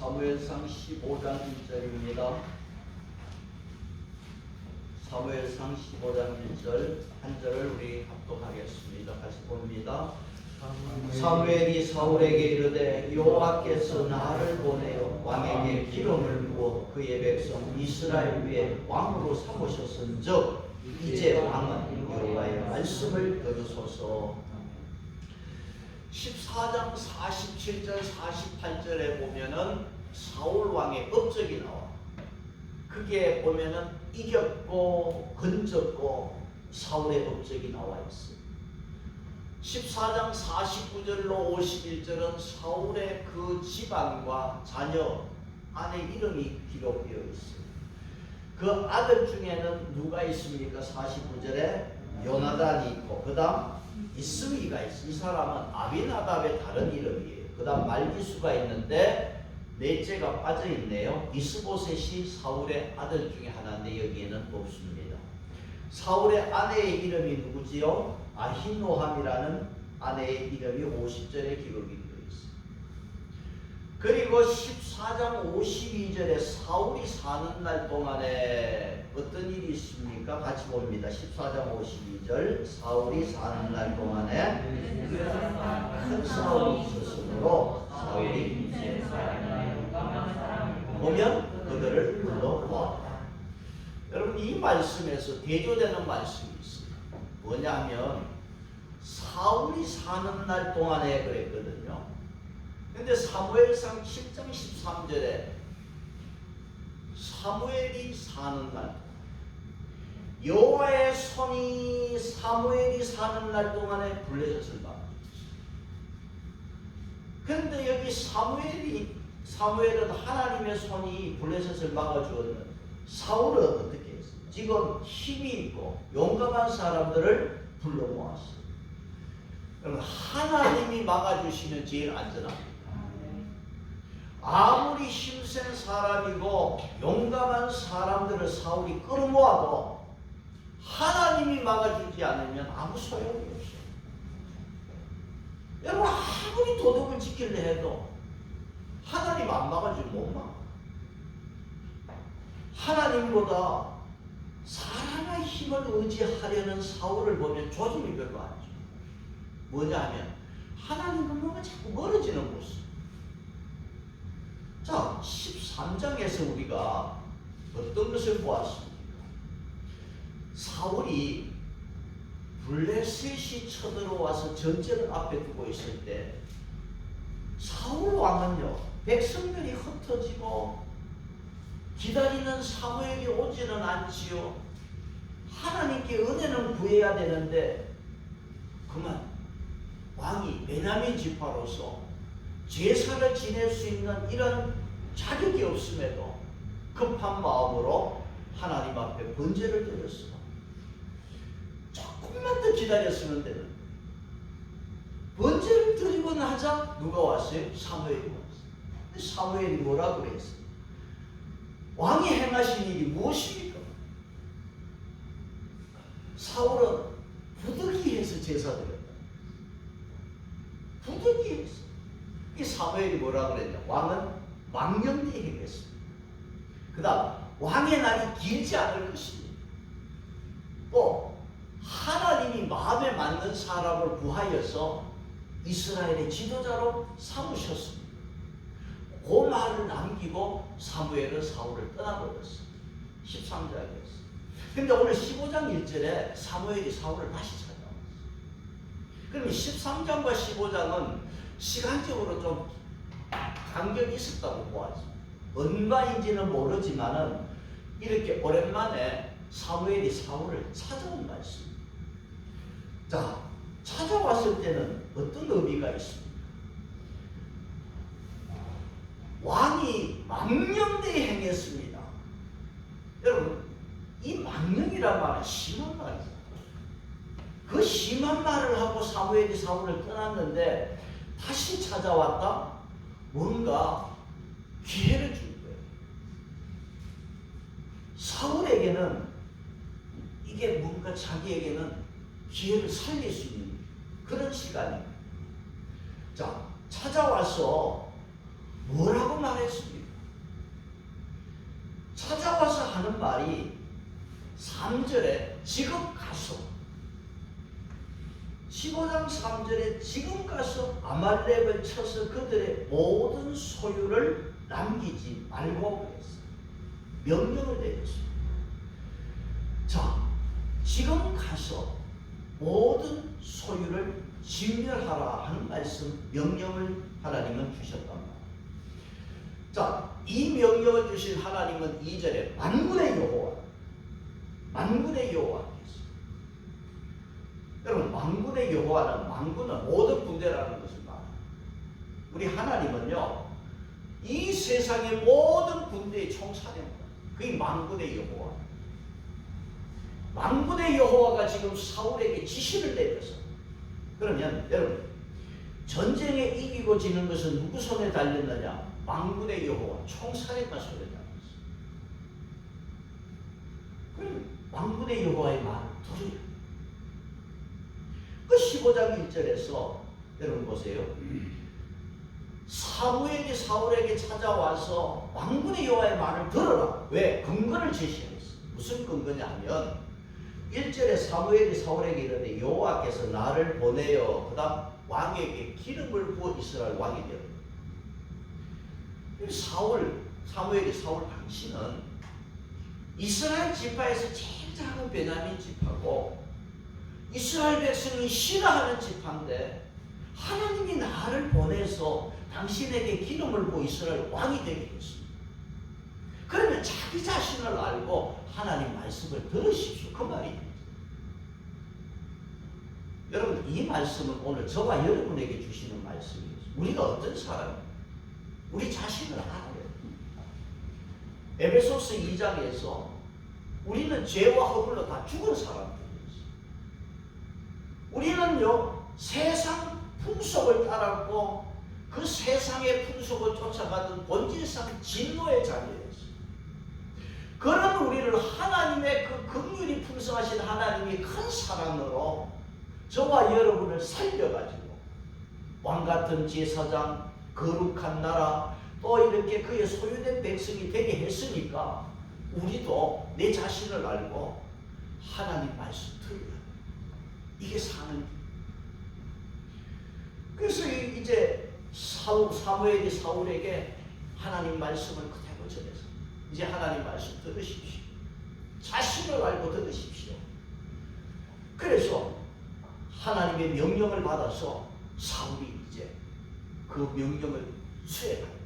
사무엘상 15장 1절입니다. 사무엘상 15장 1절 한 절을 우리 합독하겠습니다. 같이 봅니다. 사무엘이 사울에게 이르되 여호와께서 나를 보내어 왕에게 기름을 부어 그의 백성 이스라엘 위에 왕으로 삼으셨은즉 이제 왕은 여호와의 말씀을 들으소서. 14장 47절 48절에 보면은 사울 왕의 업적이 나와. 그게 보면은 이겼고 건졌고 사울의 업적이 나와 있어. 14장 49절로 51절은 사울의 그 집안과 자녀, 아내 이름이 기록되어 있어요. 그 아들 중에는 누가 있습니까? 49절에 요나단이 있고 그 다음 이스미가 있어. 이 사람은 아비나답의 다른 이름이에요. 그 다음 말기수가 있는데 넷째가 빠져있네요. 이스보셋이 사울의 아들 중에 하나인데 여기에는 없습니다. 사울의 아내의 이름이 누구지요? 아히노함이라는 아내의 이름이 50절에 기록이 되어 있어요. 그리고 14장 52절에 사울이 사는 날 동안에 어떤 일이 있습니까? 같이 봅니다. 14장 52절 사울이 사는 날 동안에 큰 싸움이 있었으므로 사울이 보면 그들을 불러보았다. 여러분 이 말씀에서 대조되는 말씀이 있어요. 뭐냐면 사울이 사는 날 동안에 그랬거든요. 근데 사무엘상 7장 13절에 사무엘이 사는 날 여호와의 손이 사무엘이 사는 날 동안에 블레셋을 막아줬어요. 그런데 여기 사무엘은 하나님의 손이 블레셋을 막아주었는데 사울은 어떻게 했어요? 지금 힘이 있고 용감한 사람들을 불러 모았어요. 그러면 하나님이 막아주시면 제일 안전합니다. 아무리 힘센 사람이고 용감한 사람들을 사울이 끌어모아도 하나님이 막아주지 않으면 아무 소용이 없어요. 여러분 아무리 도덕을 지키려 해도 하나님 안 막아주면 못 막아. 하나님보다 사람의 힘을 의지하려는 사울을 보면 조짐이 별로 안 좋아요. 뭐냐 하면 하나님과 뭔가 자꾸 멀어지는 모습. 자, 13장에서 우리가 어떤 것을 보았습니까? 사울이 블레셋이 쳐들어와서 전쟁을 앞에 두고 있을 때 사울 왕은요 백성들이 흩어지고 기다리는 사무엘이 오지는 않지요. 하나님께 은혜는 구해야 되는데 그만 왕이 베냐민 지파로서 제사를 지낼 수 있는 이런 자격이 없음에도 급한 마음으로 하나님 앞에 번제를 드렸어. 조금만 더 기다렸으면 되는. 번제를 드리고 나자 누가 왔어요? 사무엘이 왔어요. 사무엘이 뭐라고 그랬어요? 왕이 행하신 일이 무엇입니까? 사울은 부득이해서 제사 드렸다. 부득이해서. 이 사무엘이 뭐라고 그랬냐? 왕은 망령되이 행했습니다. 그 다음 왕의 날이 길지 않을 것입니다. 또 하나님이 마음에 맞는 사람을 구하여서 이스라엘의 지도자로 삼으셨습니다. 그 말을 남기고 사무엘은 사울을 떠나버렸어요. 13장이었어요. 근데 오늘 15장 1절에 사무엘이 사울을 다시 찾아왔어요. 그러면 13장과 15장은 시간적으로 좀 간격이 있었다고 보아죠. 얼마인지는 모르지만은 이렇게 오랜만에 사무엘이 사울을 찾아온 말씀. 자, 찾아왔을 때는 어떤 의미가 있습니까? 왕이 망령되이 행했습니다. 여러분, 이 망령이란 말은 심한 말이죠. 그 심한 말을 하고 사무엘이 사울을 떠났는데 다시 찾아왔다? 뭔가 기회를 준 거예요. 사울에게는 이게 뭔가 자기에게는 기회를 살릴 수 있는 그런 시간입니다. 자, 찾아와서 뭐라고 말했습니까? 찾아와서 하는 말이 3절에 지금 가서 15장 3절에 지금 가서 아말렉을 쳐서 그들의 모든 소유를 남기지 말고 그랬어요. 명령을 내렸습니다. 자, 지금 가서 모든 소유를 진멸하라 하는 말씀, 명령을 하나님은 주셨단 말이에요. 자, 이 명령을 주신 하나님은 2절에 만군의 여호와께서, 여러분, 만군의 여호와는, 만군은 모든 군대라는 것을 말합니다. 우리 하나님은요, 이 세상의 모든 군대의 총사령관, 그게 만군의 여호와. 만군의 여호와가 지금 사울에게 지시를 내려서, 그러면 여러분, 전쟁에 이기고 지는 것은 누구 손에 달렸느냐? 만군의 여호와, 총사령관 손에 달렸어. 그럼 만군의 여호와의 말을 들어요. 그 15장 1절에서 여러분 보세요. 사무엘이 사울에게 찾아와서 만군의 여호와의 말을 들어라. 왜? 근거를 제시했어. 무슨 근거냐 하면 1절에 사무엘이 사울에게 이르되 여호와께서 나를 보내어 그 다음 왕에게 기름을 부어 이스라엘 왕이 되었다. 사무엘이 사울 당신은 이스라엘 지파에서 제일 작은 베냐민 지파고 이스라엘 백성이 싫어하는 지파인데 하나님이 나를 보내서 당신에게 기름을 부어 이스라엘 왕이 되게 했습니다. 그러면 자기 자신을 알고 하나님 말씀을 들으십시오. 그 말입니다. 여러분, 이 말씀은 오늘 저와 여러분에게 주시는 말씀이에요. 우리가 어떤 사람입니까? 우리 자신을 알아요. 에베소서 2장에서 우리는 죄와 허물로 다 죽은 사람들이었어요. 우리는요, 세상 풍속을 따랐고 그 세상의 풍속을 쫓아가던 본질상 진노의 자녀였어요. 그런 우리를 하나님의 그 긍휼이 풍성하신 하나님이 큰 사랑으로 저와 여러분을 살려가지고 왕같은 제사장, 거룩한 나라, 또 이렇게 그의 소유된 백성이 되게 했으니까 우리도 내 자신을 알고 하나님 말씀 들어야 돼. 이게 사는 길. 그래서 이제 사무엘이 사울에게 하나님 말씀을 그대로 전해서 이제 하나님 말씀 들으십시오. 자신을 알고 들으십시오. 그래서 하나님의 명령을 받아서 사울이 이제 그 명령을 수행합니다.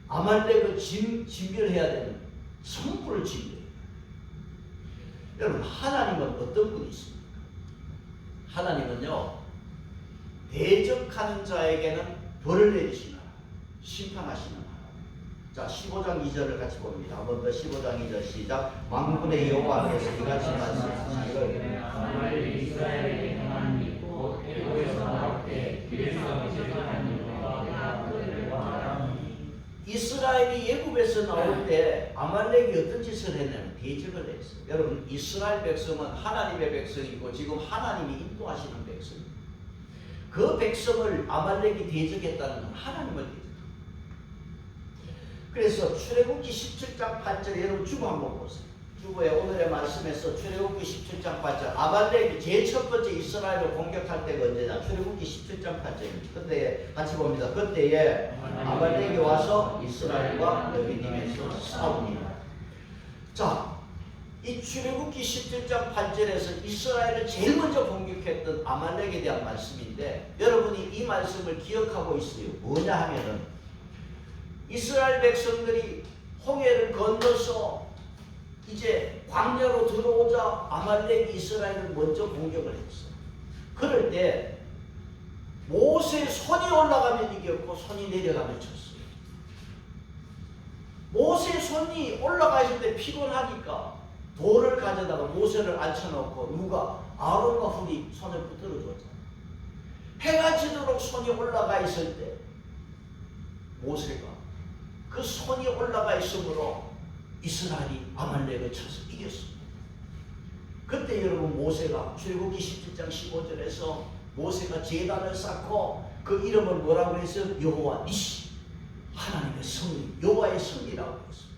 아말렉을 진멸해야 되는 성부를 진멸해야 돼요. 여러분, 하나님은 어떤 분이 있습니까? 하나님은요, 대적하는 자에게는 벌을 내리시는 하나님, 심판하시는 하나님. 자, 15장 2절을 같이 봅니다. 한 번 더 15장 2절 시작. 만군의 여호와께서 이같이 말씀하시기를 아말렉이 이스라엘에게 행한 일 곧 애굽에서 나올 때 길에서 제사하는 여호와가 그들을 왕하니. 이스라엘이 애굽에서 나올 때 아말렉이 어떤 짓을 했냐면 대적을 했어요. 여러분, 이스라엘 백성은 하나님의 백성이고 지금 하나님이 인도하시는 백성입니다. 그 백성을 아말렉이 대적했다는 건 하나님을 대적합니다. 그래서 출애굽기 17장 8절 여러분 주보 한번 보세요. 주보에 오늘의 말씀에서 출애굽기 17장 8절 아말렉이 제일 첫 번째 이스라엘을 공격할 때가 언제냐? 출애굽기 17장 8절입니다. 그때 같이 봅니다. 그때에 아말렉이 와서 이스라엘과 여기님에서 싸웁니다. 자, 이 출애굽기 17장 8절에서 이스라엘을 제일 먼저 공격했던 아말렉에 대한 말씀인데 여러분이 이 말씀을 기억하고 있어요. 뭐냐 하면은 이스라엘 백성들이 홍해를 건너서 이제 광야로 들어오자 아말렉이 이스라엘을 먼저 공격을 했어. 그럴 때 모세의 손이 올라가면 이겼고 손이 내려가면 졌어요. 모세의 손이 올라가 있을 때 피곤하니까 돌을 가져다가 모세를 앉혀놓고 누가? 아론과 훌이 손을 붙들어 줬잖아. 해가 지도록 손이 올라가 있을 때 모세가 그 손이 올라가 있으므로 이스라엘이 아말렉을 쳐서 이겼습니다. 그때 여러분 모세가 출애굽기 17장 15절에서 모세가 제단을 쌓고 그 이름을 뭐라고 했어요? 여호와 니시. 하나님의 승리, 여호와의 승리라고 했습니다.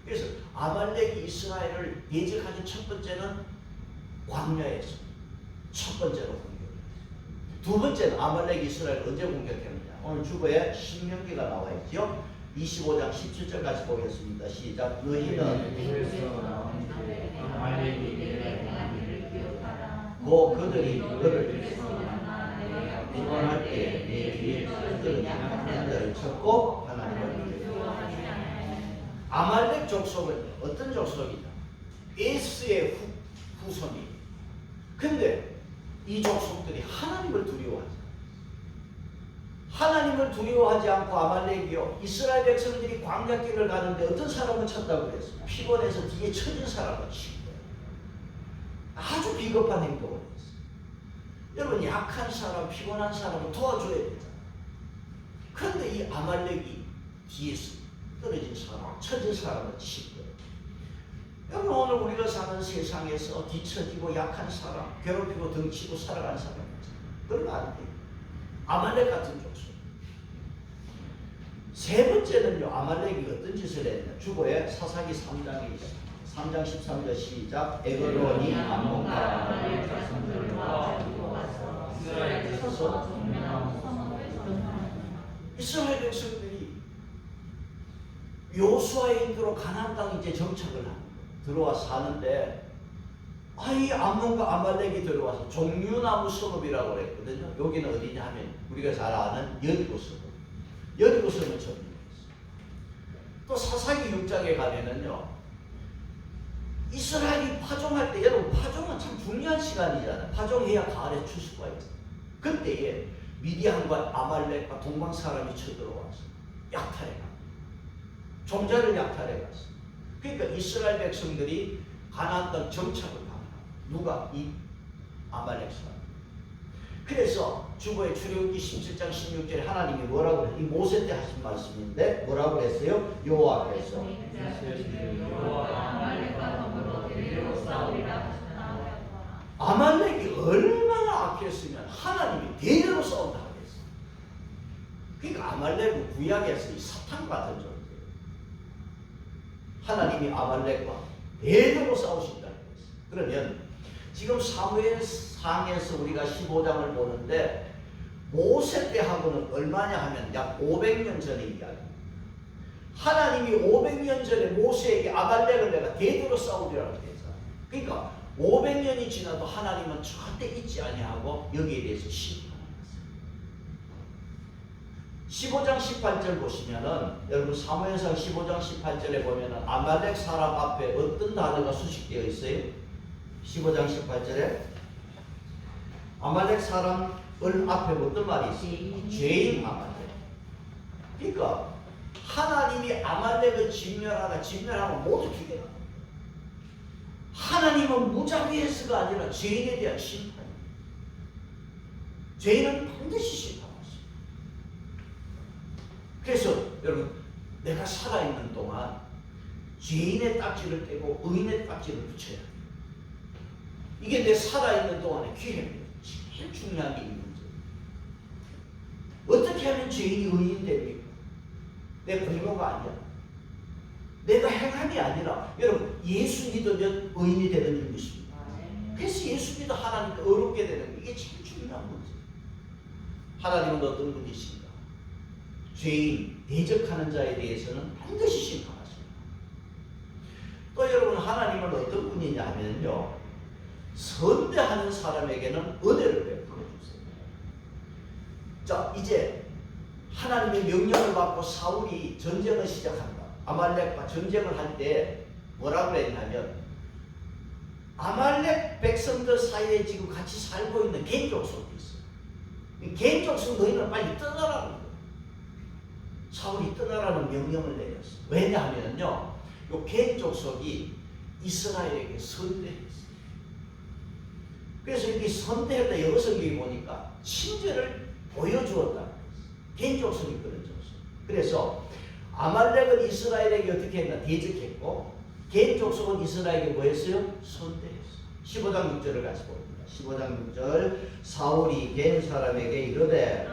그래서 아말렉이 이스라엘을 대적하는 첫 번째는 광야에서 첫 번째로 공격했어요. 두 번째는 아말렉이 이스라엘을 언제 공격했느냐. 오늘 주보에 신명기가 나와 있죠. 25장 17절까지 보겠습니다. 시작. 너희는 그들이 너를 구원할 때 내 뒤에 그들은 약한 자를 쳤고 하나님을 아말렉 족속은 어떤 족속이냐? 에스의 후손이. 근데 이 족속들이 하나님을 두려워하지. 하나님을 두려워하지 않고 아말렉이요. 이스라엘 백성들이 광야길을 가는데 어떤 사람을 쳤다고 그랬어요? 피곤해서 뒤에 쳐진 사람을 친 거예요. 아주 비겁한 행동을 했어요. 여러분 약한 사람, 피곤한 사람을 도와줘야 되잖아요. 그런데 이 아말렉이 뒤에서 떨어진 사람, 처진 사람을 친 거예요. 여러분 오늘 우리가 사는 세상에서 뒤처지고 약한 사람, 괴롭히고 등치고 살아가는 사람 그러면 안 돼요. 아말렉 같은 족속. 세 번째는요. 아말렉이 어떤 짓을 했냐. 주보에 사사기 3장에 있어요. 3장 13절 시작. 에글론이 암몬과 아말렉 자손들과 이스라엘에서 이스라엘 백성들이 요수아의 인도로 가나안 땅 이제 정착을 합니다. 들어와 사는데 이 암몬과 아말렉이 들어와서 종류나무 성읍이라고 그랬거든요. 여기는 어디냐 하면 우리가 잘 아는 여리고 성읍. 여리고 성읍을 점령했어요. 또 사사기 6장에 가면은요. 이스라엘이 파종할 때 여러분 파종은 참 중요한 시간이잖아요. 파종해야 가을에 추수가 있어요. 그때에 미디안과 아말렉과 동방 사람이 쳐들어와서 약탈해 갑니다. 종자를 약탈해 갔어요. 그러니까 이스라엘 백성들이 가나안 땅 정착을 합니다. 누가? 이 아말렉 사람. 그래서 주보의 출애굽기 17장 16절에 하나님이 뭐라고 그랬어요? 이 모세 때 하신 말씀인데 뭐라고 그랬어요? 여호와께서 아말렉이 얼마나 악했으면 하나님이 대대로 싸운다 하겠어요. 그러니까 아말렉은 구약에서 이 사탄 같은 존재예요. 하나님이 아말렉과 대대로 싸우신다 했어요. 그러면 지금 사무엘상에서 우리가 15장을 보는데 모세 때하고는 얼마냐 하면 약 500년 전의 이야기입니다. 하나님이 500년 전에 모세에게 아말렉을 내가 대대로 싸우리라고 했잖아요. 그러니까 500년이 지나도 하나님은 절대 잊지 아니하고 여기에 대해서 심판하셨어요. 15장 18절 보시면은 여러분 사무엘상 15장 18절에 보면은 아말렉 사람 앞에 어떤 단어가 수식되어 있어요? 15장 18절에 아말렉 사람을 앞에 어떤 말이 있어요? 죄인 아말렉. 그러니까 하나님이 아말렉을 진멸하면 모두 죽여요. 하나님은 무자비해서가 아니라 죄인에 대한 심판입니다. 죄인은 반드시 심판하십니다. 그래서 여러분 내가 살아있는 동안 죄인의 딱지를 떼고 의인의 딱지를 붙여야 돼요. 이게 내 살아있는 동안의 기회입니다. 제일 중요한 게 이 문제입니다. 어떻게 하면 죄인이 의인 됩니까? 내 공로가 아니야. 내가 행함이 아니라 여러분 예수 믿으면 의인이 되는 것입니다. 그래서 예수 믿어 하나님께 어렵게 되는 게 이게 제일 중요한 문제예요. 하나님은 어떤 분이신가? 죄인, 대적하는 자에 대해서는 반드시 심판하십니다. 또 여러분 하나님은 어떤 분이냐 하면요. 선대하는 사람에게는 은혜를 베풀어 주세요. 자, 이제 하나님의 명령을 받고 사울이 전쟁을 시작한다. 아말렉과 전쟁을 할 때 뭐라고 그랬냐면 아말렉 백성들 사이에 지금 같이 살고 있는 개인 족속이 있어요. 이 개인 족속 너희는 빨리 떠나라는 거예요. 사울이 떠나라는 명령을 내렸어요. 왜냐하면요, 요 개인 족속이 이스라엘에게 선대했어요. 그래서 이렇게 선대했다 여러 성경에 보니까 친절을 보여주었다. 개인 족속이 그런 족속. 그래서 아말렉은 이스라엘에게 어떻게 했나? 대적했고 개인 족속은 이스라엘에게 뭐 했어요? 선대했어요. 15장 6절을 같이 봅니다. 15장 6절 사울이 겐 사람에게 이르되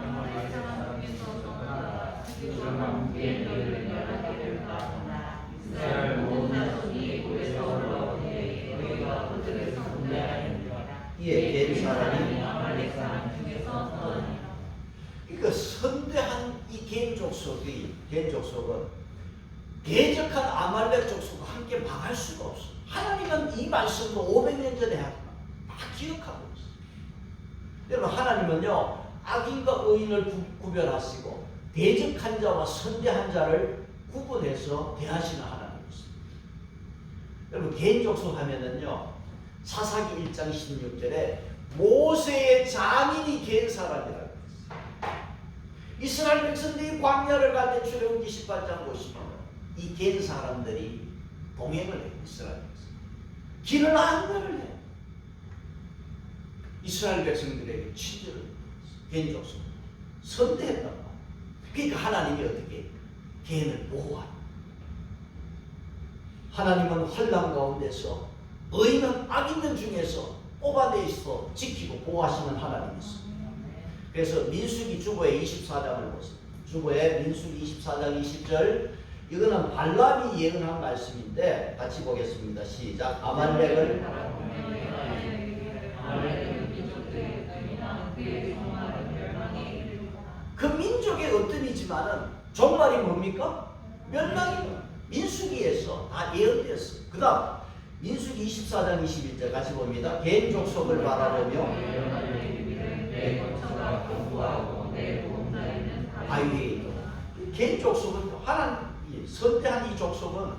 그들과 함께 너희를 멸하게 될까. 이스라엘 모든 자손이 애굽에서 올라올 때에 너희가 그들을 선대하였느니라. 이에 겐 사람이 아말렉 사람 중에서 떠나니라. 그러니까 선대한 이 겐 족속은 대적한 아말렉 족속과 함께 망할 수가 없어. 하나님은 이 말씀을 500년 전에 다 기억하고 있어. 여러분, 하나님은요 악인과 의인을 구별하시고 대적한 자와 선대한 자를 구분해서 대하시는 하나님이십니다. 여러분, 겐 족속 하면은요 사사기 1장 16절에 모세의 장인이 겐 사람이라고 했어요. 이스라엘 백성들이 광야를 갈 때 출애굽기 18장 보시면 이 겐 사람들이 동행을 해요. 이스라엘 백성 길을 안내를 해요. 이스라엘 백성들에게 친절을 겐 족속 선대했단 말이에요. 그러니까 하나님이 어떻게 겐을 보호하는, 하나님은 환난 가운데서 의인은 악인들 중에서 뽑아내 있어 지키고 보호하시는 하나님이었습니다. 그래서 민수기 주보의 24장을 보세요. 주보의 민수기 24장 20절, 이거는 발람이 예언한 말씀인데 같이 보겠습니다. 시작. 아말렉을 그 민족의 어떤이지만은 종말이 뭡니까? 멸망이다. 민수기에서 다 예언되었어요. 그 다음 민수기 24장 21절 같이 봅니다. 겐 족속을 바라보며 바위에 겐 족속은 하나님 선대한 이 족속은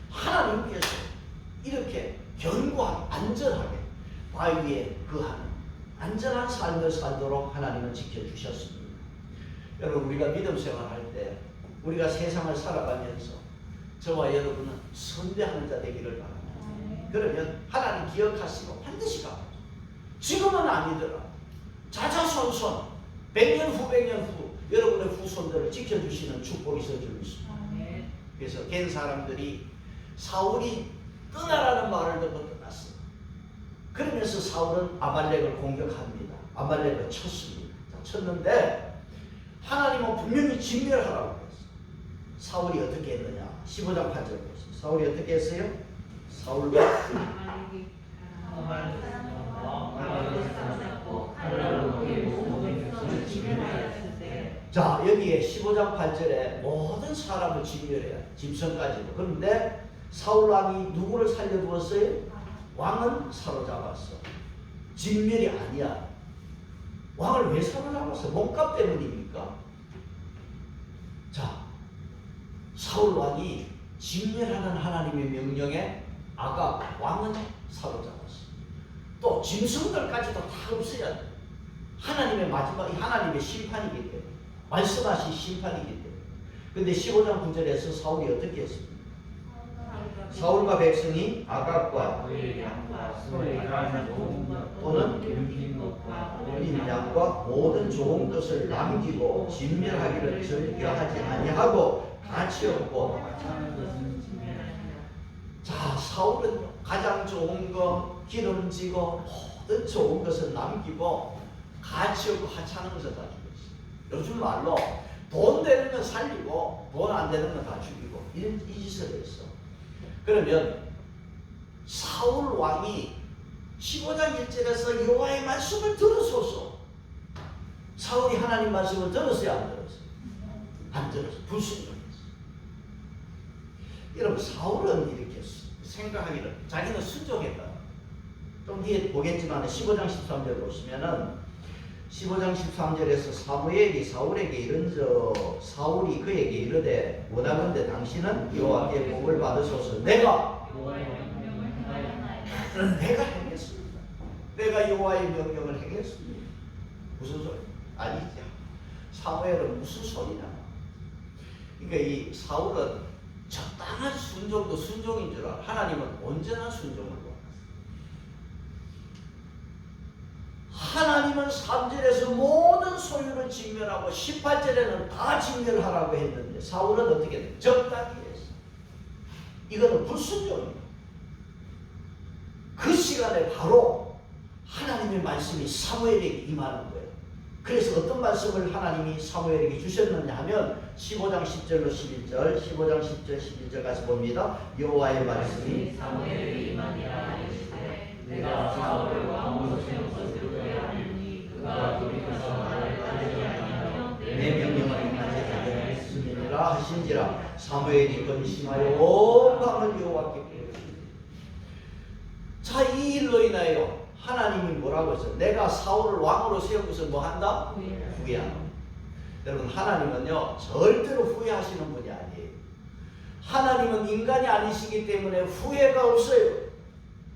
하나님께서 이렇게 견고하게 안전하게 바위에 거하는 안전한 삶을 살도록 하나님은 지켜주셨습니다. 여러분, 우리가 믿음 생활할 때 우리가 세상을 살아가면서 저와 여러분은 선대하는 자 되기를 바랍니다. 그러면 하나님 기억하시고 반드시 갚아요. 지금은 아니더라. 자자손손 100년 후 100년 후 여러분의 후손들을 지켜주시는 축복이 있어지고 있습니다. 그래서 겐 사람들이 사울이 떠나라는 말을 듣고 떠났어요. 그러면서 사울은 아말렉을 공격합니다. 아말렉을 쳤습니다. 쳤는데 하나님은 분명히 진멸하라고 했어요. 사울이 어떻게 했느냐? 15장 8절 보세요. 사울이 어떻게 했어요? 사울과 자, 여기에 15장 8절에 모든 사람을 진멸해야 돼. 짐승까지도. 그런데 사울 왕이 누구를 살려두었어요? 왕은 사로잡았어. 진멸이 아니야. 왕을 왜 사로잡았어? 몸값 때문입니까? 자, 사울 왕이 진멸하는 하나님의 명령에 아각 왕은 사로잡았어. 또 짐승들까지도 다 없애야 돼. 하나님의 마지막이 하나님의 심판이기 때문에, 말씀하신 심판이기 때문에. 근데 15장 9절에서 사울이 어떻게 했습니까? 사울과 백성이 아각과 또는 어린 양과 모든 좋은 것을 남기고 진멸하기를 즐겨하지 아니하고 같이 없고. 자, 사울은 가장 좋은 거 기름지고 모든 좋은 것을 남기고 가치 없고 하찮은 것을 다 죽였어요. 요즘 말로 돈 되는 건 살리고 돈 안 되는 건 다 죽이고 이 짓을 했어. 그러면 사울 왕이 15장 1절에서 여호와의 말씀을 들었소서. 사울이 하나님 말씀을 들었어요? 안 들었어요? 안 들었어요. 불순종했어요. 여러분, 사울은 이렇게 생각하기를 자기는 순종했다. 좀 뒤에 보겠지만 15장 13절 보시면은 15장 13절에서 사무엘이 사울에게 이른저 사울이 그에게 이르되 원하건대 당신은 여호와께 복을 받으소서. 내가 행했습니다. 내가 여호와의 명령을 행했습니다. 무슨 소리? 아니지. 사무엘은 무슨 소리냐? 그러니까 이 사울은 적당한 순종도 순종인 줄 알아. 하나님은 온전한 순종을 원하세요. 하나님은 3절에서 모든 소유를 직멸하고 18절에는 다 직멸하라고 했는데 사울은 어떻게 돼? 적당히 했어. 이거는 불순종입니다. 그 시간에 바로 하나님의 말씀이 사무엘에게 임하는 거예요. 그래서 어떤 말씀을 하나님이 사무엘에게 주셨느냐 하면 15장 10절로 11절, 15장 10절 11절 같이 봅니다. 여호와의 말씀이 사무엘이 이만희라 이르시되 내가 사울을 왕으로 세운 것을 후회하노니 그가 돌이켜서 나를 따르지 아니하며 내 명령을 행하지 아니하였음이니라 하신지라. 사무엘이 근심하여 온 밤을 여호와께 빌었습니다. 자, 이 일로 인하여 하나님이 뭐라고 했어요? 내가 사울을 왕으로 세운 것을 뭐 한다? 후회한다. 여러분, 하나님은요 절대로 후회하시는 분이 아니에요. 하나님은 인간이 아니시기 때문에 후회가 없어요.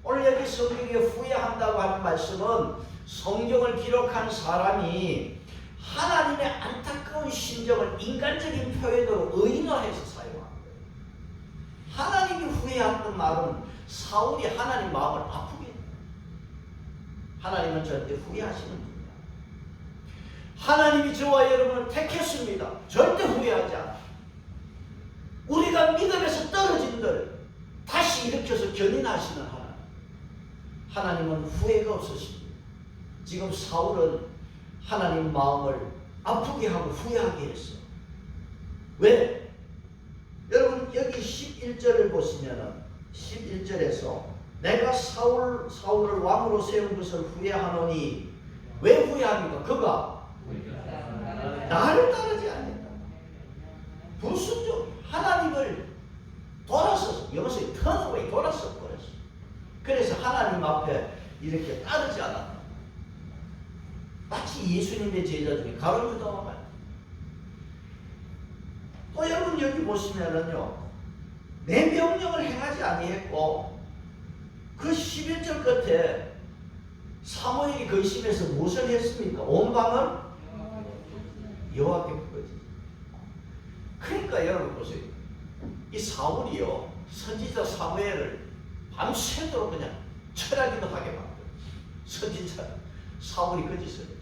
오늘 여기 성경에 후회한다고 하는 말씀은 성경을 기록한 사람이 하나님의 안타까운 심정을 인간적인 표현으로 의인화해서 사용한 거예요. 하나님이 후회했던 말은 사울이 하나님 마음을 아프게 해요. 하나님은 절대 후회하시는 분이야. 하나님이 저와 여러분을 택했습니다. 절대 후회하지 않아요. 우리가 믿음에서 떨어진 들 다시 일으켜서 견인하시는 하나님. 하나님은 후회가 없으십니다. 지금 사울은 하나님 마음을 아프게 하고 후회하게 했어요. 왜? 여러분 여기 11절을 보시면은 11절에서 내가 사울을 왕으로 세운 것을 후회하노니 왜 후회합니까? 그가 나를 따르지 않는다. 불순종, 하나님을 돌아서서, 영어로 턴어웨이, 돌아서 버렸어. 그래서 하나님 앞에 이렇게 따르지 않았다. 마치 예수님의 제자 중에 가룟 유다와 같아. 또 여러분 여기 보시면은요, 내 명령을 행하지 아니했고 그 11절 끝에 사무엘이 근심해서 무엇을 했습니까? 온 밤을 여호와께 부르지. 그러니까 여러분 보세요. 이 사울이요 선지자 사무엘을 밤새도록 그냥 철학기도 하게 만들어. 선지자 사울이 그 짓을 했어.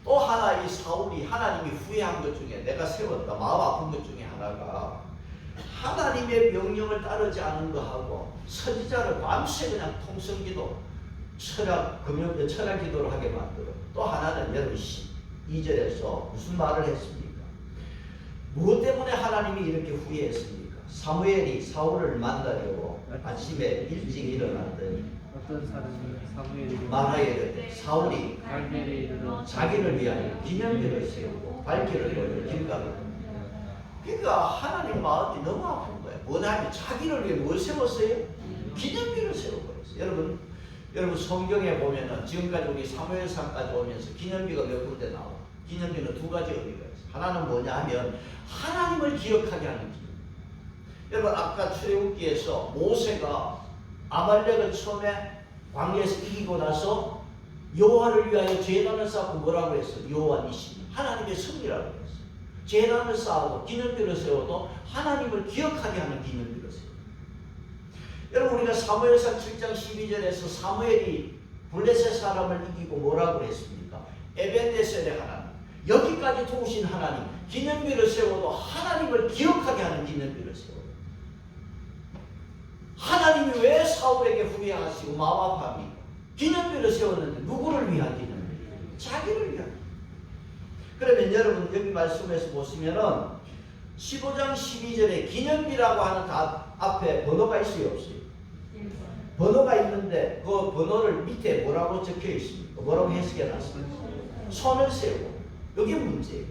또 하나 이 사울이 하나님이 후회한 것 중에 내가 세웠다 마음 아픈 것 중에 하나가 하나님의 명령을 따르지 않은 거하고 선지자를 밤새 그냥 통성기도 철학기도를 하게 만들어. 또 하나는 여러분 12절에서 무슨 말을 했습니까? 무엇 때문에 하나님이 이렇게 후회했습니까? 사무엘이 사울을 만나려고 아침에 일찍 일어났더니 어떤 사람이 사무엘에게 말하기를 사울이 갈멜에 이르러 자기를 위하여 기념비를 세우고 발길을 돌려 길가로. 그러니까 하나님 마음이 너무 아픈 거예요. 뭐냐면 자기를 위해 뭘 세웠어요? 기념비를 세워버렸어요. 여러분 성경에 보면은 지금까지 우리 사무엘상까지 오면서 기념비가 몇 군데 나와. 기념비는 두 가지 의미가 있어요. 하나는 뭐냐 하면 하나님을 기억하게 하는 기념비. 여러분 아까 출애굽기에서 모세가 아말렉을 처음에 광야에서 이기고 나서 여호와를 위하여 제단을 쌓고 뭐라고 했어? 여호와 니시 하나님의 승리라고 했어. 제단을 쌓아도 기념비를 세워도 하나님을 기억하게 하는 기념비를 세워. 여러분 우리가 사무엘상 7장 12절에서 사무엘이 블레셋 사람을 이기고 뭐라고 했습니까? 에벤네셀의 하나님, 여기까지 도우신 하나님, 기념비를 세워도 하나님을 기억하게 하는 기념비를 세워. 하나님이 왜 사울에게 후회하시고 마음 아파합니까? 기념비를 세웠는데 누구를 위한 기념비? 자기를 위한. 그러면 여러분 여기 말씀에서 보시면은 15장 12절에 기념비라고 하는 앞에 번호가 있어요 없어요? 번호가 있는데 그 번호를 밑에 뭐라고 적혀 있습니까? 뭐라고 해석해 놨습니까? 손을 세우고. 여기 문제예요.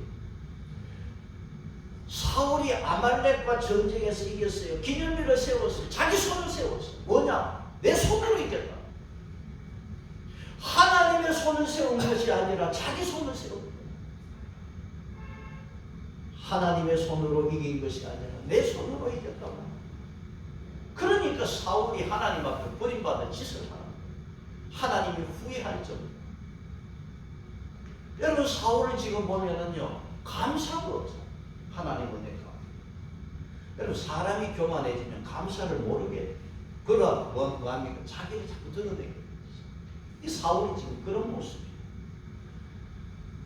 사울이 아말렉과 전쟁에서 이겼어요. 기념비를 세웠어요. 자기 손을 세웠어요. 뭐냐? 내 손으로 이겼다. 하나님의 손을 세운 것이 아니라 자기 손을 세운 거예요. 하나님의 손으로 이긴 것이 아니라 내 손으로 이겼다고. 그러니까 사울이 하나님 앞에 버림받은 짓을 하는 거예요. 하나님이 후회할 정도. 여러분 사울을 지금 보면은요 감사가 없어요. 하나님 은혜가. 여러분 사람이 교만해지면 감사를 모르게 그러한 뭐합니까? 자기를 자꾸 드러내게. 이 사울이 지금 그런 모습이에요.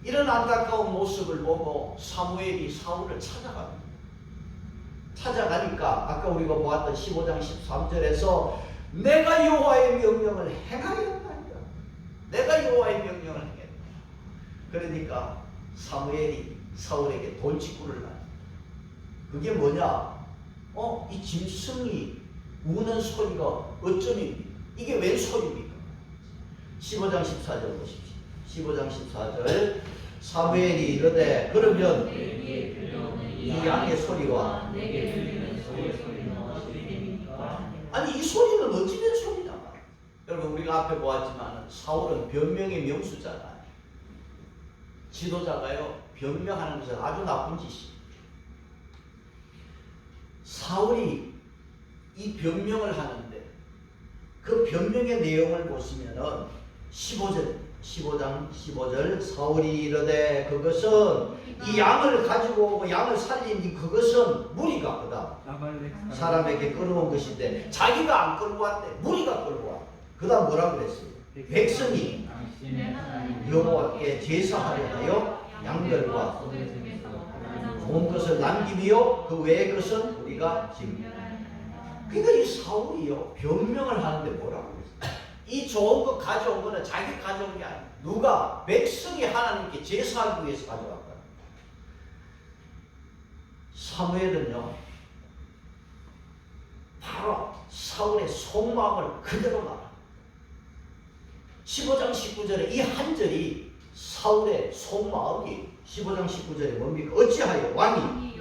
이런 안타까운 모습을 보고 사무엘이 사울을 찾아갑니다. 찾아가니까 아까 우리가 보았던 15장 13절에서 내가 여호와의 명령을 행하였나이다. 내가 여호와의 명령을 행했다. 그러니까 사무엘이 사울에게 돈직구를 나. 그게 뭐냐? 이 짐승이 우는 소리가 어쩌니 이게 웬 소리입니까? 15장 14절 보십시오. 15장 14절 사무엘이 이르되 그러면 이 양의 소리와 내게 들리는 소의 소리는 어찌 됩니까? 아니 이 소리는 어찌된 소리냐? 여러분 우리가 앞에 보았지만 사울은 변명의 명수잖아요. 지도자가요 변명하는 것은 아주 나쁜 짓이에요. 사울이 이 변명을 하는데 그 변명의 내용을 보시면은 15장 15절 사울이 이르되 그것은 이 양을 가지고 오고 양을 살린 그것은 무리가 그다음 아말렉 사람에게 끌어온 것인데 자기가 안 끌고 왔대. 무리가 끌고 왔대. 그다음 뭐라 그랬어요? 백성이 당신의 하나님 여호와께 제사하려 하여 양들과 좋은 것을 남기며 그 외의 것은 우리가 지금 그러니까 이 사울이요 변명을 하는데 뭐라고 그랬어요? 이 좋은 것 가져온 거는 자기 가져온 게 아니야. 누가? 백성이 하나님께 제사하기 위해서 가져왔다. 사무엘은요 바로 사울의 속마음을 그대로 말합니다. 15장 19절에 이 한 절이 사울의 속마음이 15장 19절에 뭡니까? 어찌하여 왕이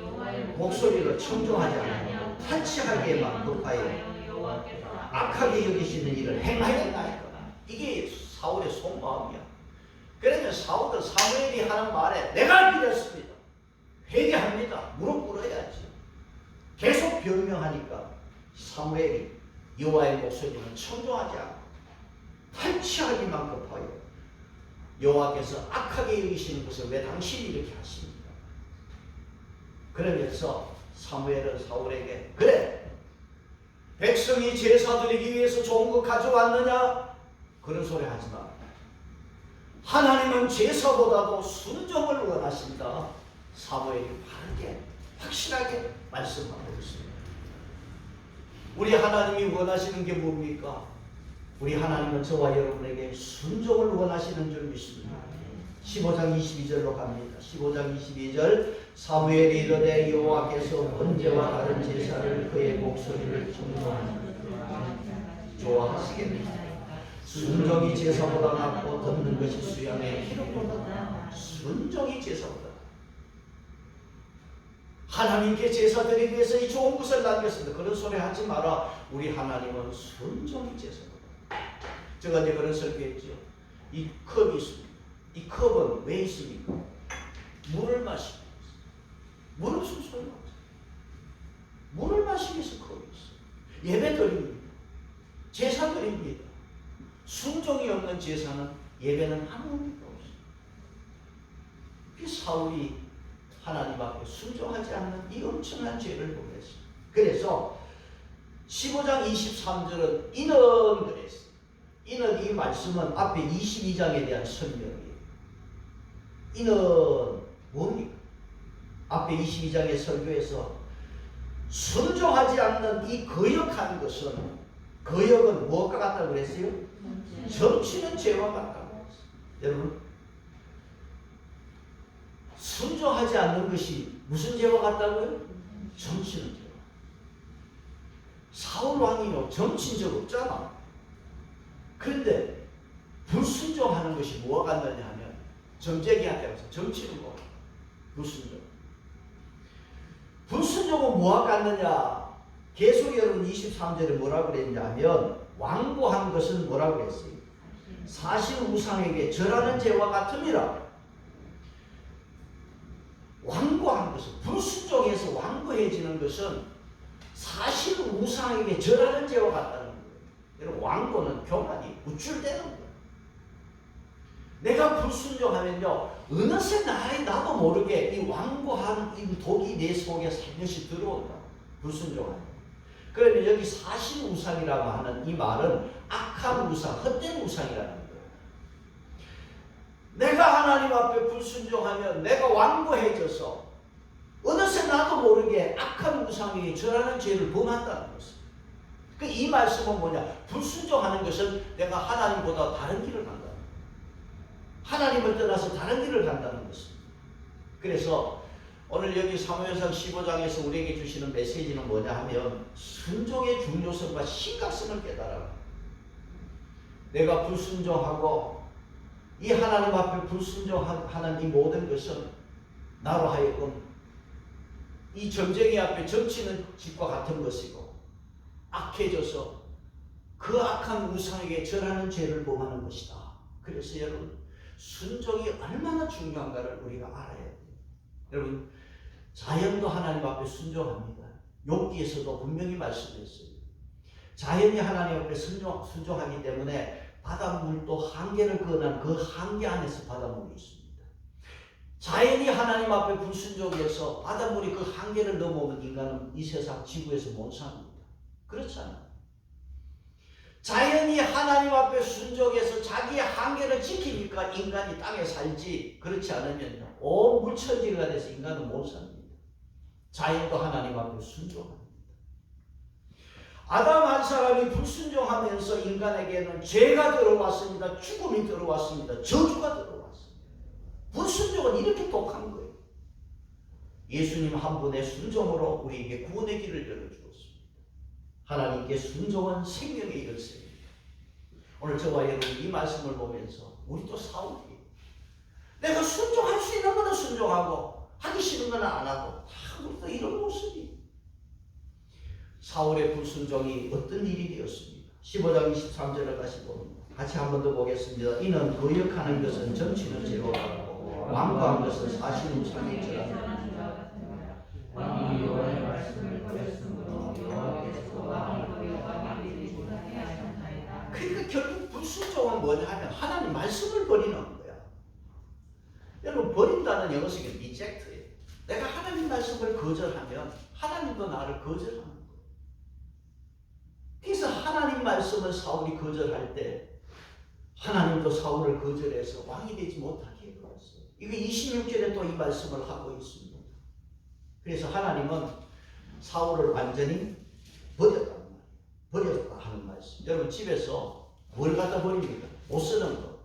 목소리를 청종하지 않고 탈취하기에만 급하여 악하게 여기시는 일을 행하였나이까. 이게 사울의 속마음이야. 그러면 사울은 사무엘이 하는 말에 내가 믿었습니다. 회개합니다. 무릎 꿇어야지. 계속 변명하니까 사무엘이 여호와의 목소리는 청종하지 않고 탈취하기만 급하여 여호와께서 악하게 여기시는 것을 왜 당신이 이렇게 하십니까? 그러면서 사무엘은 사울에게 그래 백성이 제사 드리기 위해서 좋은 거 가져왔느냐? 그런 소리 하지 마. 하나님은 제사보다도 순종을 원하신다. 사무엘이 바르게 확실하게 말씀하고 있습니다. 우리 하나님이 원하시는 게 뭡니까? 우리 하나님은 저와 여러분에게 순종을 원하시는 줄 믿습니다. 15장 22절로 갑니다. 15장 22절 사무엘이 이르되 여호와께서 번제와 다른 제사를 그의 목소리를 청종하는 좋아하시겠느냐. 순종이 제사보다 낫고 듣는 것이 수양의 기록보다 순종이 제사보다 하나님께 제사 드리기 위해서 이 좋은 것을 남겼습니다. 그런 소리 하지 마라. 우리 하나님은 순종이 제사보다. 제가 이제 그런 설교했죠. 이 컵이 있습니다. 이 컵은 왜 있습니까? 물을 마시기 위해서. 물 없으면 소용없어요. 물을 마시기 위해서 컵이 있어요. 예배 드립니다. 제사 드립니다. 순종이 없는 제사는 예배는 아무 의미가 없어요. 그 사울이 하나님 앞에 순종하지 않는 이 엄청난 죄를 범했어요. 그래서 15장 23절은 이는 그랬어요. 이는 이 말씀은 앞에 22장에 대한 설명이에요. 이는 뭡니까? 앞에 22장의 설교에서 순종하지 않는 이 거역한 것은 거역은 무엇과 같다고 그랬어요? 점치는 죄와 같다고 그랬어요. 여러분 순종하지 않는 것이 무슨 죄와 같다고요? 점치는 죄. 사울 왕이요 점친 적 없잖아. 그런데 불순종하는 것이 뭐가 같느냐 하면 점쟁이한테 가서 점치는 거. 불순종. 불순종은 뭐가 같느냐? 계속 여러분 23절에 뭐라고 그랬냐면 완고한 것은 뭐라고 그랬어요? 사실 우상에게 절하는 죄와 같음이라. 완고한 것은 불순종해서 완고해지는 것은 사실 우상에게 절하는 죄와 같다는 거예요. 여러분 완고는 교만이 우쭐대는 거예요. 내가 불순종하면요 어느새 나도 모르게 이 완고한 이 독이 내 속에 살며시 들어온다. 불순종하면. 그러면 여기 사실 우상이라고 하는 이 말은 악한 우상, 헛된 우상이라는 거예요. 내가 하나님 앞에 불순종하면 내가 완고해져서 어느새 나도 모르게 악한 우상에 절하는 죄를 범한다는 것입니다. 이 말씀은 뭐냐? 불순종하는 것은 내가 하나님보다 다른 길을 간다. 하나님을 떠나서 다른 길을 간다는 것입니다. 그래서 오늘 여기 사무엘상 15장에서 우리에게 주시는 메시지는 뭐냐 하면 순종의 중요성과 심각성을 깨달아. 내가 불순종하고 이 하나님 앞에 불순종하는 이 모든 것은 나로 하여금 이 점쟁이 앞에 점치는 집과 같은 것이고 악해져서 그 악한 우상에게 절하는 죄를 범하는 것이다. 그래서 여러분 순종이 얼마나 중요한가를 우리가 알아야 돼요. 여러분 자연도 하나님 앞에 순종합니다. 욥기에서도 분명히 말씀했어요. 자연이 하나님 앞에 순종하기 때문에 바닷물도 한계를 그어난 그 한계 안에서 바닷물이 있습니다. 자연이 하나님 앞에 불순종해서 바닷물이 그 한계를 넘어오면 인간은 이 세상 지구에서 못 삽니다. 그렇잖아요. 자연이 하나님 앞에 순종해서 자기의 한계를 지키니까 인간이 땅에 살지, 그렇지 않으면 온 물천지가 돼서 인간은 못 삽니다. 자연도 하나님 앞에 순종합니다. 아담 한 사람이 불순종하면서 인간에게는 죄가 들어왔습니다. 죽음이 들어왔습니다. 저주가 들어왔습니다. 불순종은 이렇게 독한 거예요. 예수님 한 분의 순종으로 우리에게 구원의 길을 열어주었습니다. 하나님께 순종은 생명의 열쇠입니다. 오늘 저와 여러분 이 말씀을 보면서 우리도 사울이에요. 내가 순종할 수 있는 거는 순종하고 하기 싫은 거는 안 하고 다 우리도 이런 모습이에요. 사울의 불순종이 어떤 일이 되었습니까? 15장 23절을 같이 한 번 더 보겠습니다. 이는 거역하는 것은 점치는 죄와 같고 완고한 것은 사실은 참일처럼. 왕이 여호와의 말씀을 버렸으므로 여호와께서 왕을 버려 왕이 되지 못하게 하셨나이다. 그러니까 결국 불순종은 뭐냐 하면 하나님 말씀을 버리는 거야. 여러분 버린다는 영어 속에 reject예요. 내가 하나님 말씀을 거절하면 하나님도 나를 거절하는 거예요. 그래서 하나님 말씀을 사울이 거절할 때 하나님도 사울을 거절해서 왕이 되지 못하게 해버렸어요. 이거 26절에 또 이 말씀을 하고 있습니다. 그래서 하나님은 사울을 완전히 버렸단 말이에요. 버렸다 하는 말씀. 여러분 집에서 뭘 갖다 버립니까? 못 쓰는 거.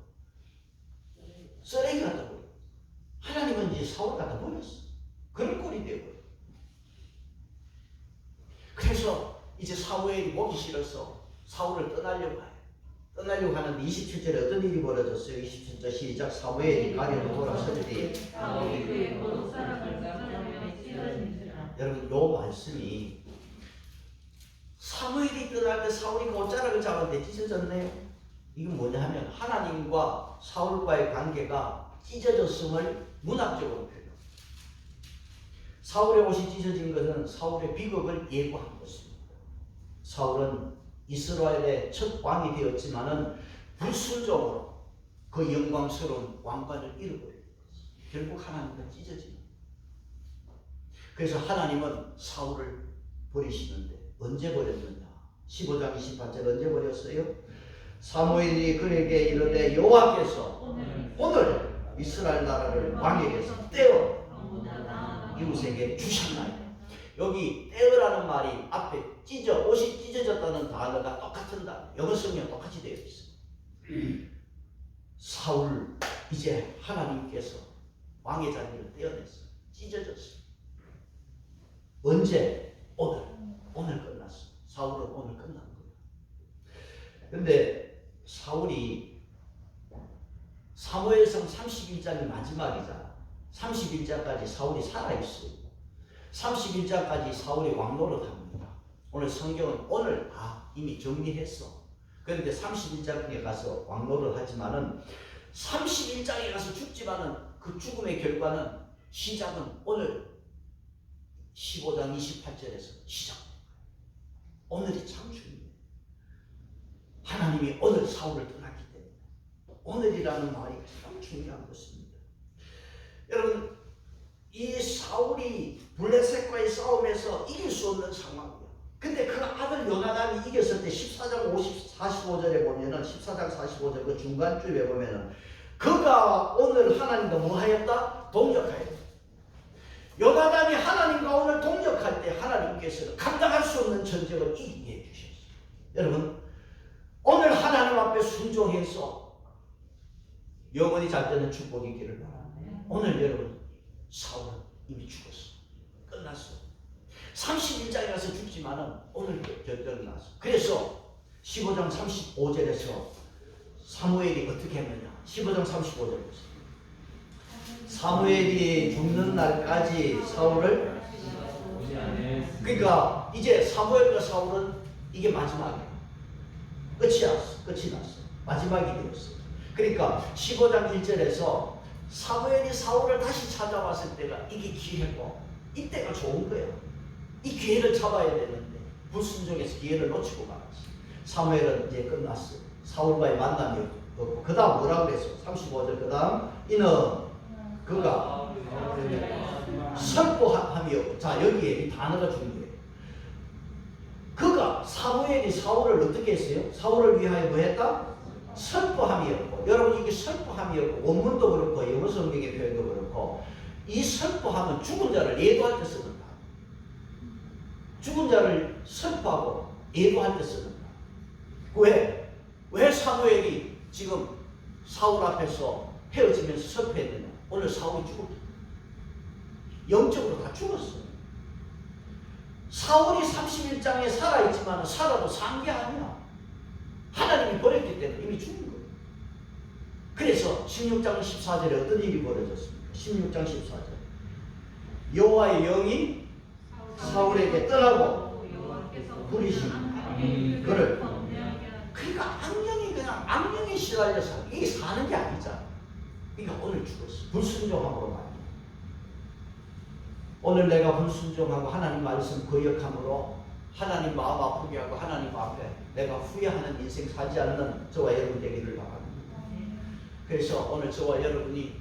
쓰레기 갖다 버려요. 하나님은 이제 사울 갖다 버렸어. 그런 꼴이 되고요. 그래서 이제 사무엘이 보기 싫어서 사울을 떠나려고 해요. 떠나려고 하는데 27절에 어떤 일이 벌어졌어요? 27절 시작. 사무엘이 가게로 돌아서더니 여러분 요 말씀이 사무엘이 떠날 때 사울이 옷자락을 잡았는데 찢어졌네요. 이건 뭐냐 하면 하나님과 사울과의 관계가 찢어졌음을 문학적으로 표현합니다. 사울의 옷이 찢어진 것은 사울의 비극을 예고한 것입니다. 사울은 이스라엘의 첫 왕이 되었지만은 불순종으로 그 영광스러운 왕관을 잃어버린 것입니다. 결국 하나님과 찢어집니다. 그래서 하나님은 사울을 버리시는데 언제 버렸느냐? 15장 28절 언제 버렸어요? 사무엘이 그에게 이르되 여호와께서 오늘 이스라엘 나라를 왕에게서 떼어 이웃에게 주셨나이다. 여기 떼어라는 말이 앞에 옷이 찢어졌다는 단어가 똑같은 단어. 영어 성경 똑같이 되어 있어요. 사울 이제 하나님께서 왕의 자리를 떼어냈어요. 찢어졌어요. 언제? 오늘 끝났어. 사울은 오늘 끝난 거예요. 근데 사울이 사무엘상 31장이 마지막이잖아. 31장까지 사울이 살아있어요. 31장까지 사울이 왕노릇합니다. 오늘 성경은 오늘 이미 정리했어. 그런데 31장에 가서 왕노릇 하지만은 31장에 가서 죽지만은 그 죽음의 결과는 시작은 오늘 15장 28절에서 시작됩니다. 오늘이 참 중요해요. 하나님이 오늘 사울을 떠났기 때문에 오늘이라는 말이 참 중요한 것입니다. 여러분 이 사울이 블레셋과의 싸움에서 이길 수 없는 상황이에요. 근데 그 아들 요나단이 이겼을 때 14장 45절에 보면은 14장 45절 그 중간쯤에 보면은 그가 오늘 하나님과 뭐 하였다? 동력하였다. 요나단이 하나님과 오늘 동력할 때 하나님께서는 감당할 수 없는 전쟁을 이기게 해주셨어요. 여러분 오늘 하나님 앞에 순종해서 영원히 잘 되는 축복이 있기를 바랍니다. 오늘 여러분 사울은 이미 죽었어. 끝났어. 31장에 가서 죽지만은 오늘 결정이 났어. 그래서 15장 35절에서 사무엘이 어떻게 했느냐. 15장 35절 보세요. 사무엘이 죽는 날까지 사울을, 그러니까 이제 사무엘과 사울은 이게 마지막이야. 끝이 났어. 마지막이 되었어. 그러니까 15장 1절에서 사무엘이 사울을 다시 찾아왔을 때가 이게 기회고 이때가 좋은 거야. 이 기회를 잡아야 되는데 불순종해서 기회를 놓치고 말았어. 사무엘은 이제 끝났어. 사울과의 만남이 없고 그 다음 뭐라고 그랬어? 35절 그 다음 이는 그가 설포함이었고, 자 여기에 이 단어가 중요해요. 그가 사무엘이 사울을 어떻게 했어요? 사울을 위하여 뭐 했다? 설포함이었고, 여러분 이게 설포함이었고 원문도 그렇고 영어 성경의 표현도 그렇고 이 설포함은 죽은 자를 예도할 때 쓰는 다. 죽은 자를 설포하고 예도할 때 쓰는 다. 왜 사무엘이 지금 사울 앞에서 헤어지면서 설포했느냐? 오늘 사울이 죽었다. 영적으로 다 죽었어요. 사울이 31장에 살아있지만 살아도 산 게 아니야. 하나님이 버렸기 때문에 이미 죽은 거예요. 그래서 16장 14절에 어떤 일이 벌어졌습니까? 16장 14절 여호와의 영이 사울에게 떠나고 부리심 그를, 그러니까 악령이 그냥 악령에 시달려서 이게 사는 게 아니잖아. 그러니까 오늘 죽었어. 불순종함으로 말이야. 오늘 내가 불순종하고 하나님 말씀 거역함으로 하나님 마음 아프게 하고 하나님 앞에 내가 후회하는 인생 살지 않는 저와 여러분 되기를 바랍니다. 그래서 오늘 저와 여러분이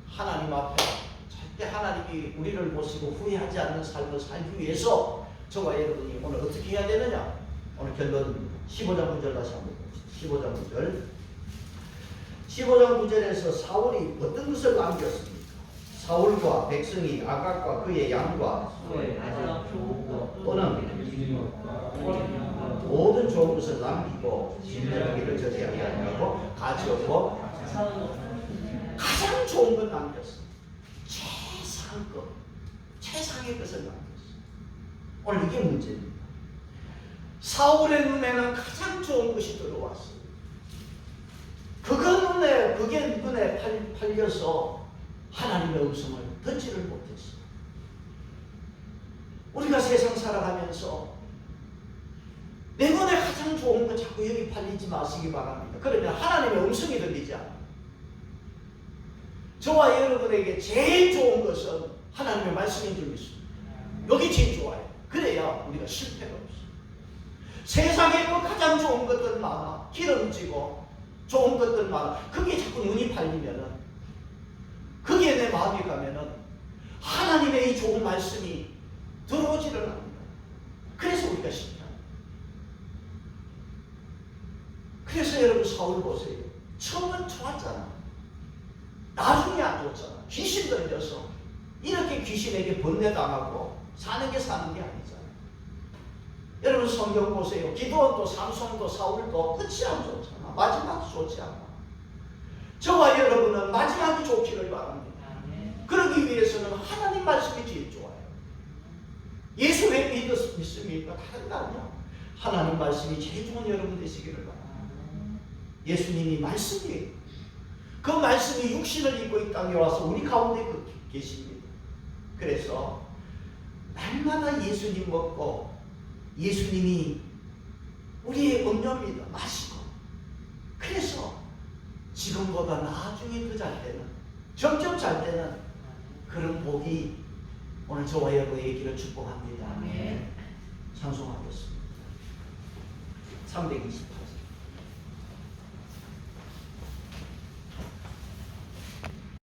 하나님 앞에 절대 하나님이 우리를 모시고 후회하지 않는 삶을 살기 위해서 저와 여러분이 오늘 어떻게 해야 되느냐? 오늘 결론입니다. 15장 9절 다시 한번 봅시다. 15장 9절. 15장 9절에서 사울이 어떤 것을 남겼습니까? 사울과 백성이 아각과 그의 양과 또는 모든 좋은 것을 남기고 진멸하기를 저지하게 하냐고 가지었고 가장 좋은 것 남겼어. 최상의 것을 남겼어. 오늘 이게 문제입니다. 사울의 눈에는 가장 좋은 것이 들어왔어요. 그게 눈에 팔려서 하나님의 음성을 듣지를 못했어. 우리가 세상 살아가면서 내 눈에 가장 좋은 거 자꾸 여기 팔리지 마시기 바랍니다. 그러면 하나님의 음성이 들리지 않아요. 저와 여러분에게 제일 좋은 것은 하나님의 말씀인 줄 믿습니다. 여기 제일 좋아요. 그래야 우리가 실패가 없어요. 세상에 뭐 가장 좋은 것들 많아. 기름지고 좋은 것들 많아. 그게 자꾸 눈이 팔리면은, 거기에 내 마음이 가면은 하나님의 이 좋은 말씀이 들어오지를 않는다. 그래서 우리가 실패합니다. 그래서 여러분 사울 보세요. 처음은 좋았잖아. 나중에 안 좋았잖아. 귀신 들려서 이렇게 귀신에게 번뇌당하고 사는 게 아니잖아. 여러분 성경 보세요. 기도원도 삼손도 사울도 끝이 안 좋잖아. 마지막이 좋지 않아. 저와 여러분은 마지막이 좋기를 바랍니다. 그러기 위해서는 하나님 말씀이 제일 좋아요. 예수 왜 믿습니까? 다른 거 아니야. 하나님 말씀이 제일 좋은 여러분 되시기를 바랍니다. 예수님이 말씀이에요. 그 말씀이 육신을 입고 이 땅에 와서 우리 가운데 계십니다. 그래서 날마다 예수님 먹고 예수님이 우리의 음료입니다. 마시고. 그래서 지금보다 나중에 더 잘 때는, 점점 잘 때는 그런 복이 오늘 저와 여러분의 길을 축복합니다. 찬송하겠습니다. 328